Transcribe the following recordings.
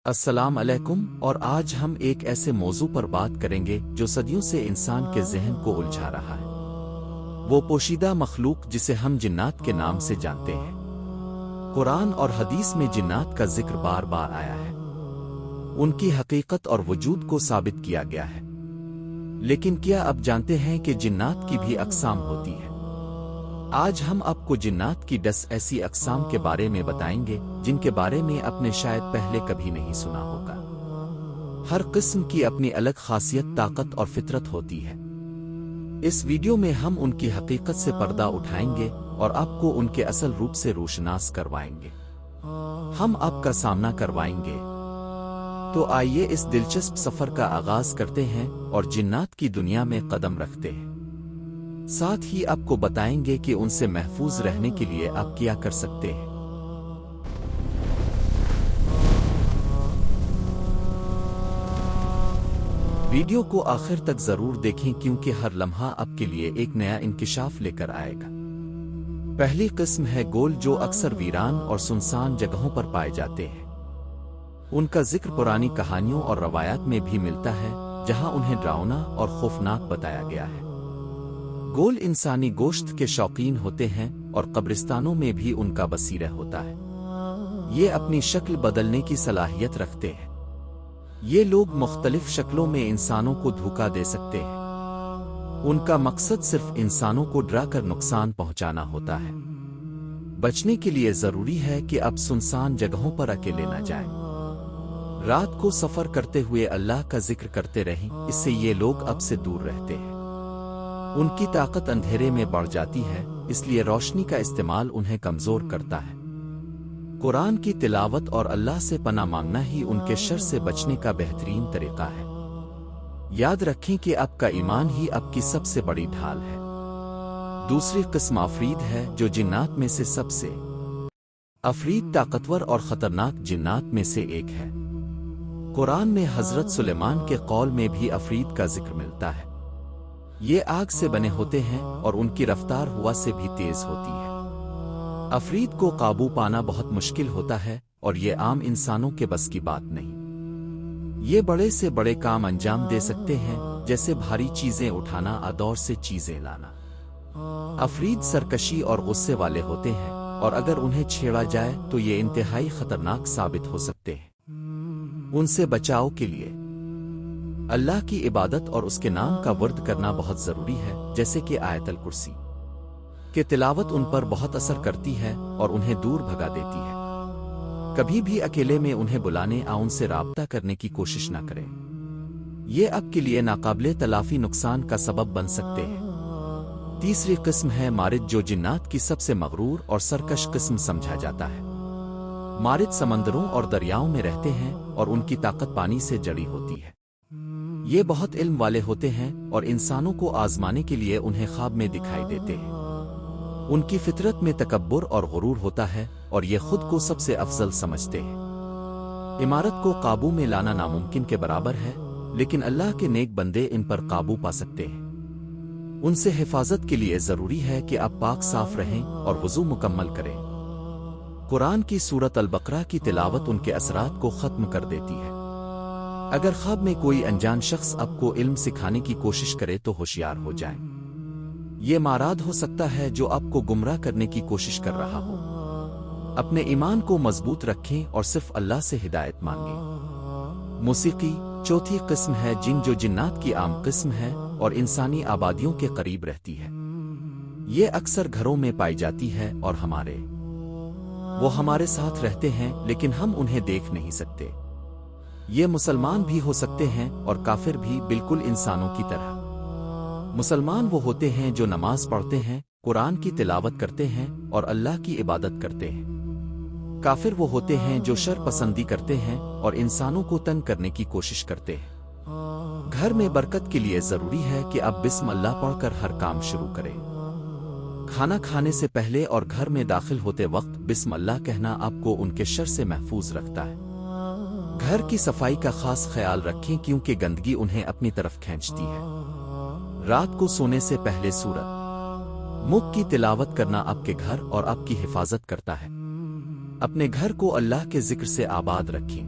السلام علیکم، اور آج ہم ایک ایسے موضوع پر بات کریں گے جو صدیوں سے انسان کے ذہن کو الجھا رہا ہے۔ وہ پوشیدہ مخلوق جسے ہم جنات کے نام سے جانتے ہیں۔ قرآن اور حدیث میں جنات کا ذکر بار بار آیا ہے۔ ان کی حقیقت اور وجود کو ثابت کیا گیا ہے۔ لیکن کیا آپ جانتے ہیں کہ جنات کی بھی اقسام ہوتی ہے؟ آج ہم آپ کو جنات کی 10 ایسی اقسام کے بارے میں بتائیں گے جن کے بارے میں آپ نے شاید پہلے کبھی نہیں سنا ہوگا۔ ہر قسم کی اپنی الگ خاصیت، طاقت اور فطرت ہوتی ہے۔ اس ویڈیو میں ہم ان کی حقیقت سے پردہ اٹھائیں گے اور آپ کو ان کے اصل روپ سے روشناس کروائیں گے۔ ہم آپ کا سامنا کروائیں گے۔ تو آئیے اس دلچسپ سفر کا آغاز کرتے ہیں اور جنات کی دنیا میں قدم رکھتے ہیں۔ ساتھ ہی آپ کو بتائیں گے کہ ان سے محفوظ رہنے کے لیے آپ کیا کر سکتے ہیں۔ ویڈیو کو آخر تک ضرور دیکھیں کیونکہ ہر لمحہ آپ کے لیے ایک نیا انکشاف لے کر آئے گا۔ پہلی قسم ہے گول، جو اکثر ویران اور سنسان جگہوں پر پائے جاتے ہیں۔ ان کا ذکر پرانی کہانیوں اور روایات میں بھی ملتا ہے، جہاں انہیں ڈراؤنا اور خوفناک بتایا گیا ہے۔ گول انسانی گوشت کے شوقین ہوتے ہیں اور قبرستانوں میں بھی ان کا بسیرہ ہوتا ہے۔ یہ اپنی شکل بدلنے کی صلاحیت رکھتے ہیں۔ یہ لوگ مختلف شکلوں میں انسانوں کو دھوکا دے سکتے ہیں۔ ان کا مقصد صرف انسانوں کو ڈرا کر نقصان پہنچانا ہوتا ہے۔ بچنے کے لیے ضروری ہے کہ آپ سنسان جگہوں پر اکیلے نہ جائیں۔ رات کو سفر کرتے ہوئے اللہ کا ذکر کرتے رہیں، اس سے یہ لوگ آپ سے دور رہتے ہیں۔ ان کی طاقت اندھیرے میں بڑھ جاتی ہے، اس لیے روشنی کا استعمال انہیں کمزور کرتا ہے۔ قرآن کی تلاوت اور اللہ سے پناہ مانگنا ہی ان کے شر سے بچنے کا بہترین طریقہ ہے۔ یاد رکھیں کہ آپ کا ایمان ہی آپ کی سب سے بڑی ڈھال ہے۔ دوسری قسم عفریت ہے، جو جنات میں سے سب سے عفریت طاقتور اور خطرناک جنات میں سے ایک ہے۔ قرآن میں حضرت سلیمان کے قول میں بھی عفریت کا ذکر ملتا ہے۔ یہ آگ سے بنے ہوتے ہیں اور ان کی رفتار ہوا سے بھی تیز ہوتی ہے۔ عفریت کو قابو پانا بہت مشکل ہوتا ہے اور یہ عام انسانوں کے بس کی بات نہیں۔ یہ بڑے سے بڑے کام انجام دے سکتے ہیں، جیسے بھاری چیزیں اٹھانا، ادور سے چیزیں لانا۔ عفریت سرکشی اور غصے والے ہوتے ہیں، اور اگر انہیں چھیڑا جائے تو یہ انتہائی خطرناک ثابت ہو سکتے ہیں۔ ان سے بچاؤ کے لیے اللہ کی عبادت اور اس کے نام کا ورد کرنا بہت ضروری ہے، جیسے کہ آیت الکرسی کہ تلاوت ان پر بہت اثر کرتی ہے اور انہیں دور بھگا دیتی ہے۔ کبھی بھی اکیلے میں انہیں بلانے یا ان سے رابطہ کرنے کی کوشش نہ کریں۔ یہ آپ کے لیے ناقابل تلافی نقصان کا سبب بن سکتے ہیں۔ تیسری قسم ہے مارد، جو جنات کی سب سے مغرور اور سرکش قسم سمجھا جاتا ہے۔ مارد سمندروں اور دریاؤں میں رہتے ہیں اور ان کی طاقت پانی سے جڑی ہوتی ہے۔ یہ بہت علم والے ہوتے ہیں اور انسانوں کو آزمانے کے لیے انہیں خواب میں دکھائی دیتے ہیں۔ ان کی فطرت میں تکبر اور غرور ہوتا ہے اور یہ خود کو سب سے افضل سمجھتے ہیں۔ عمارت کو قابو میں لانا ناممکن کے برابر ہے، لیکن اللہ کے نیک بندے ان پر قابو پا سکتے ہیں۔ ان سے حفاظت کے لیے ضروری ہے کہ آپ پاک صاف رہیں اور وضو مکمل کریں۔ قرآن کی سورۃ البقرہ کی تلاوت ان کے اثرات کو ختم کر دیتی ہے۔ اگر خواب میں کوئی انجان شخص آپ کو علم سکھانے کی کوشش کرے تو ہوشیار ہو جائیں۔ یہ ماراد ہو سکتا ہے جو آپ کو گمراہ کرنے کی کوشش کر رہا ہو۔ اپنے ایمان کو مضبوط رکھیں اور صرف اللہ سے ہدایت مانگیں۔ موسیقی چوتھی قسم ہے، جن جو جنات کی عام قسم ہے اور انسانی آبادیوں کے قریب رہتی ہے۔ یہ اکثر گھروں میں پائی جاتی ہے اور وہ ہمارے ساتھ رہتے ہیں، لیکن ہم انہیں دیکھ نہیں سکتے۔ یہ مسلمان بھی ہو سکتے ہیں اور کافر بھی، بالکل انسانوں کی طرح۔ مسلمان وہ ہوتے ہیں جو نماز پڑھتے ہیں، قرآن کی تلاوت کرتے ہیں اور اللہ کی عبادت کرتے ہیں۔ کافر وہ ہوتے ہیں جو شر پسندی کرتے ہیں اور انسانوں کو تنگ کرنے کی کوشش کرتے ہیں۔ گھر میں برکت کے لیے ضروری ہے کہ آپ بسم اللہ پڑھ کر ہر کام شروع کریں۔ کھانا کھانے سے پہلے اور گھر میں داخل ہوتے وقت بسم اللہ کہنا آپ کو ان کے شر سے محفوظ رکھتا ہے۔ گھر کی صفائی کا خاص خیال رکھیں کیونکہ گندگی انہیں اپنی طرف کھینچتی ہے۔ رات کو سونے سے پہلے سورۃ ملک کی تلاوت کرنا آپ کے گھر اور آپ کی حفاظت کرتا ہے۔ اپنے گھر کو اللہ کے ذکر سے آباد رکھیں۔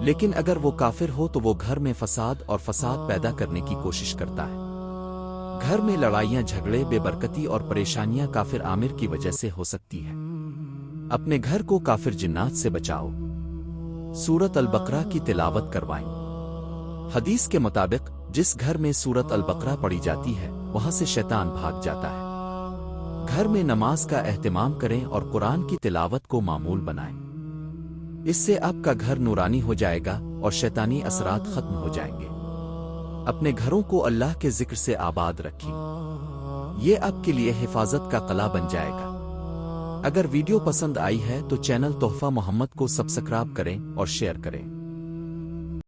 لیکن اگر وہ کافر ہو تو وہ گھر میں فساد اور فساد پیدا کرنے کی کوشش کرتا ہے۔ گھر میں لڑائیاں، جھگڑے، بے برکتی اور پریشانیاں کافر عامر کی وجہ سے ہو سکتی ہے۔ اپنے گھر کو کافر جنات سے بچاؤ۔ سورۃ البقرہ کی تلاوت کروائیں۔ حدیث کے مطابق جس گھر میں سورۃ البقرہ پڑھی جاتی ہے وہاں سے شیطان بھاگ جاتا ہے۔ گھر میں نماز کا اہتمام کریں اور قرآن کی تلاوت کو معمول بنائیں۔ اس سے آپ کا گھر نورانی ہو جائے گا اور شیطانی اثرات ختم ہو جائیں گے۔ اپنے گھروں کو اللہ کے ذکر سے آباد رکھیں۔ یہ آپ کے لیے حفاظت کا قلعہ بن جائے گا۔ اگر ویڈیو پسند آئی ہے تو چینل تحفہ محمد کو سبسکرائب کریں اور شیئر کریں۔